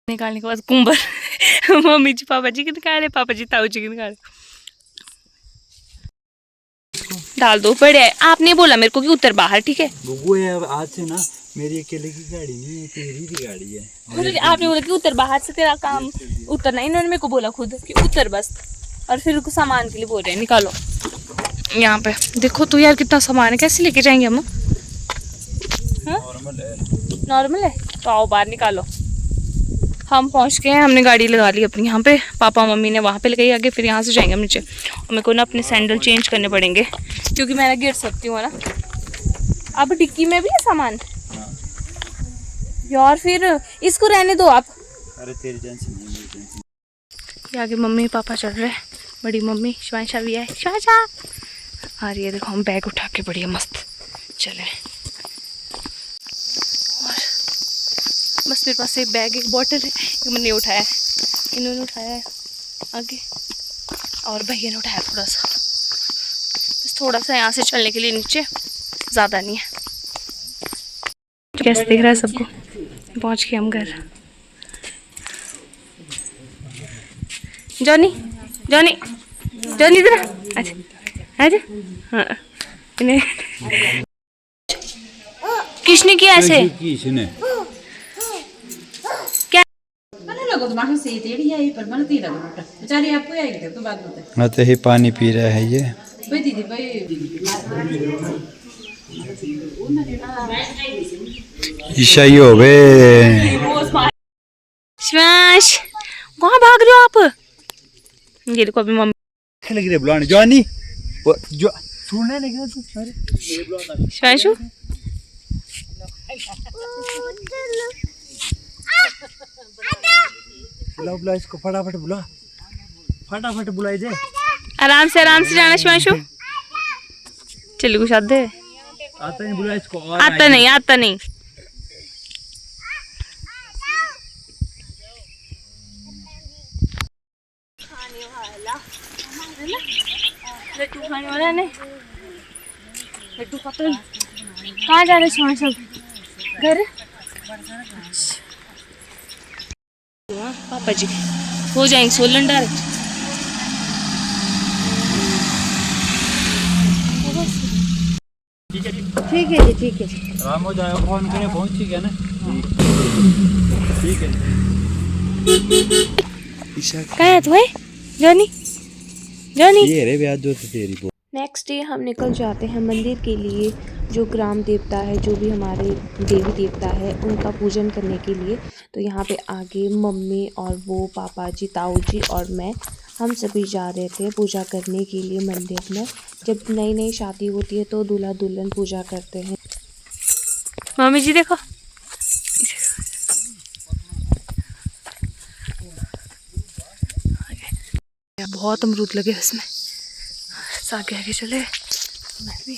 निकालने के बाद कुंबर मम्मी जी पापा जी के निकाले, पापा जी ताऊ जी के निकाले। डाल दो, बड़े है। आपने बोला मेरे को कि उतर बाहर, ठीक है। वो है आज से ना मेरी अकेले की गाड़ी नहीं है, तेरी भी गाड़ी है। आपने बोला कि उतर बाहर से, तेरा काम उतरना। इन्होंने मेरे को बोला खुद कि उतर बस, और फिर सामान के लिए बोल रहे हैं निकालो। यहाँ पे देखो तो यार कितना सामान है, कैसे लेके जाएंगे हम? नॉर्मल है, नॉर्मल है तो आओ बाहर निकालो। हम पहुंच गए हैं, हमने गाड़ी लगा ली अपनी यहाँ पे, पापा मम्मी ने वहाँ पे लगाई आगे, फिर यहाँ से जाएंगे हम नीचे। और मेरे को ना अपने सैंडल चेंज करने पड़ेंगे क्योंकि मैं ना गिर सकती हूँ ना। अब डिक्की में भी है सामान यार, फिर इसको रहने दो आप। अरे तेरी टेंशन नहीं, मेरी टेंशन। आगे मम्मी पापा चल रहे हैं, बड़ी मम्मी शिवांशा भी है। शिवांशा और ये देखो हम बैग उठा के बढ़िया मस्त चले। और बस मेरे पास एक बैग एक बॉटल है, ये मैंने उठाया है, इन्होंने उठाया है आगे, और भैया ने उठाया थोड़ा सा। बस थोड़ा सा यहाँ से चलने के लिए नीचे, ज़्यादा नहीं है। कैसे दिख रहा है सबको? पहुँच गए हम घर। जॉनी जॉनी जॉनी इधर अच्छा अच्छा। हाँ इन्हें किसने किया ऐसे? किसने? क्या लगो तो माखन से तेरी आई पर बनती लगो बेचारी आपको आई तो बात होता है। हाँ तो ही पानी पी रहा है ये। भाई दीदी भाई ईशाई हो बे। शिवांश कहाँ भाग रहे हो आप? ये देखो अभी मम्मी लग रही बुलाने जॉनी, जो सुनने लग रहा तू। अरे शिवांशु बुला बुला इसको, फटाफट बुला, फटाफट बुलाई दे। आराम से जाना शिवांशु। चल कुछ आते आता नहीं, बुला इसको। और आता नहीं आता नहीं। लड्डू खाने वाला है, लड्डू खाता है। कहाँ जा रहे शिवांशु? घर पापा जी हो जाएंगे सोलन डायरेक्ट। ठीक है जी ठीक है जी। राम हो जाएगा, फोन करे पहुंच गया ना। ठीक है। कहाँ है तुम्हें जॉनी? जॉनी ये रे ब्याज जो तेरी। नेक्स्ट डे हम निकल जाते हैं मंदिर के लिए, जो ग्राम देवता है, जो भी हमारे देवी देवता है, उनका पूजन करने के लिए। तो यहाँ पे आगे मम्मी और वो पापा जी, ताऊ जी और मैं, हम सभी जा रहे थे पूजा करने के लिए मंदिर में। जब नई नई शादी होती है तो दूल्हा दुल्हन पूजा करते हैं। मम्मी जी देखो, बहुत अमरूद लगे उसमें, आगे आगे चले। मैं भी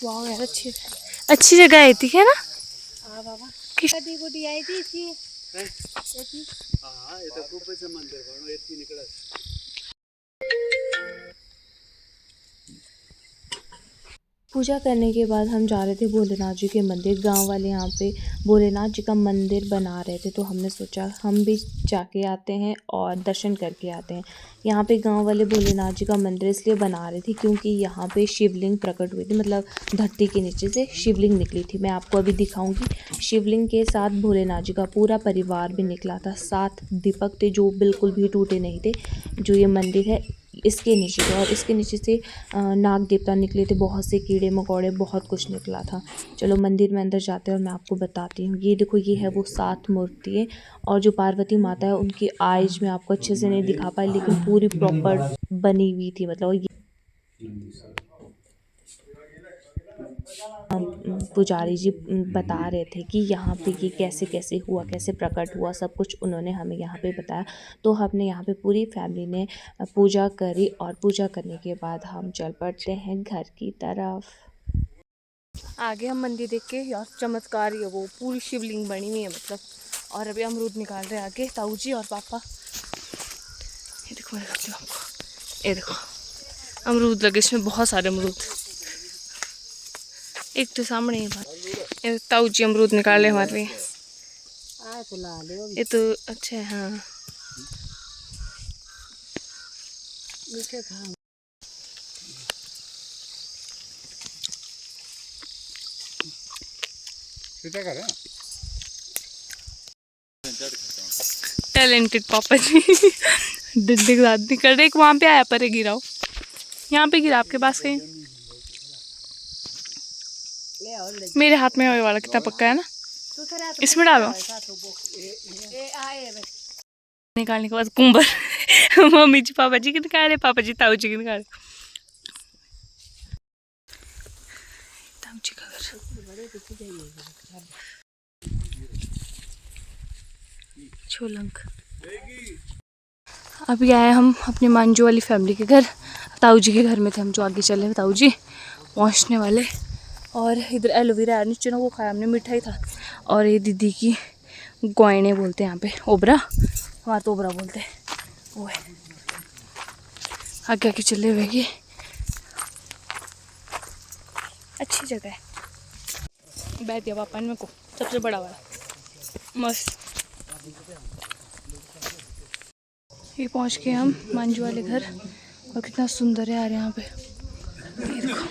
वाह यार अच्छी जगह आई थी है ना? हां बाबा किस शादी गुडी आई थी इसी हां ये तो खूब से मंदिर बनो इतनी निकला। पूजा करने के बाद हम जा रहे थे भोलेनाथ जी के मंदिर। गांव वाले यहाँ पे भोलेनाथ जी का मंदिर बना रहे थे, तो हमने सोचा हम भी जाके आते हैं और दर्शन करके आते हैं। यहाँ पे गांव वाले भोलेनाथ जी का मंदिर इसलिए बना रहे थे क्योंकि यहाँ पे शिवलिंग प्रकट हुई थी, मतलब धरती के नीचे से शिवलिंग निकली थी। मैं आपको अभी दिखाऊंगी। शिवलिंग के साथ भोलेनाथ जी का पूरा परिवार भी निकला था, 7 दीपक थे जो बिल्कुल भी टूटे नहीं थे। जो ये मंदिर है इसके नीचे थे, और इसके नीचे से नाग देवता निकले थे, बहुत से कीड़े मकोड़े, बहुत कुछ निकला था। चलो मंदिर में अंदर जाते हैं और मैं आपको बताती हूँ। ये देखो, ये है वो 7 मूर्तियाँ, और जो पार्वती माता है उनकी आइज में आपको अच्छे से नहीं दिखा पाई, लेकिन पूरी प्रॉपर बनी हुई थी। मतलब ये पुजारी जी बता रहे थे कि यहाँ पे ये कैसे कैसे हुआ, कैसे प्रकट हुआ, सब कुछ उन्होंने हमें यहाँ पे बताया। तो हमने यहाँ पे पूरी फैमिली ने पूजा करी, और पूजा करने के बाद हम चल पड़ते हैं घर की तरफ। आगे हम मंदिर देख के यार चमत्कार ही है, वो पूरी शिवलिंग बनी हुई है मतलब। और अभी अमरूद निकाल रहे हैं आगे ताऊ जी और पापा। ये देखो आपको, ये देखो अमरूद लगे इसमें, बहुत सारे अमरूद। एक तो सामने ही बात, ताऊ जी अमरूद निकाल रहे हमारे लिए। ये तो अच्छा है। हाँ टैलेंटेड पापा जी। डंडे के साथ नहीं कर रहे। एक वहाँ पे आया पर गिराओ, यहाँ पे गिरा आपके पास कहीं। मेरे हाथ में ये वाला कितना पक्का है ना, इसमें डालो। निकालने के बाद कुंबर। मम्मी जी पापा जी के निकाले, पापा जी ताऊ जी के निकाले। ताऊ जी का घर। छोलंक। अभी आए हम अपने मांझू वाली फैमिली के घर। ताऊ जी के घर में थे हम, जो आगे चले ताऊ जी पहुंचने वाले। और इधर एलोवेरा नीचे ना वो खाया हमने, मिठाई था। और ये दीदी की गोयने बोलते हैं यहाँ पे, ओबरा, हमारे तो ओबरा बोलते हैं, वो है। आगे आगे चले हुए ये अच्छी जगह है। बैठ दिया पापा ने मेरे को, सबसे बड़ा वाला, मस्त। ये पहुंच गए हम मांझू वाले घर। और कितना सुंदर है यार यहाँ पे, ये देखो।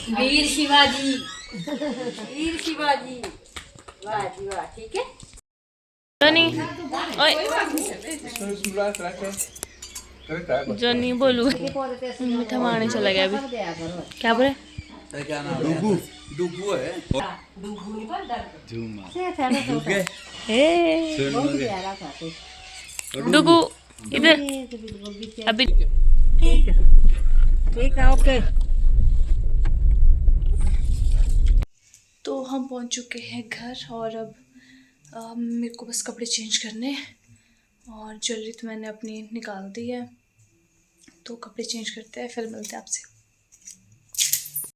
वीर शिवाजी, वीर शिवाजी, वाह जी वाह, ठीक है। जॉनी, ओए जॉनी बोलू। मीठा मारने चला गया अभी। क्या बोले? डुगू है। डुगू इधर अभी। ठीक है, ओके। तो हम पहुंच चुके हैं घर। और अब मेरे को बस कपड़े चेंज करने, और ज्वेलरी तो मैंने अपनी निकाल दी है। तो कपड़े चेंज करते हैं, फिर मिलते हैं आपसे।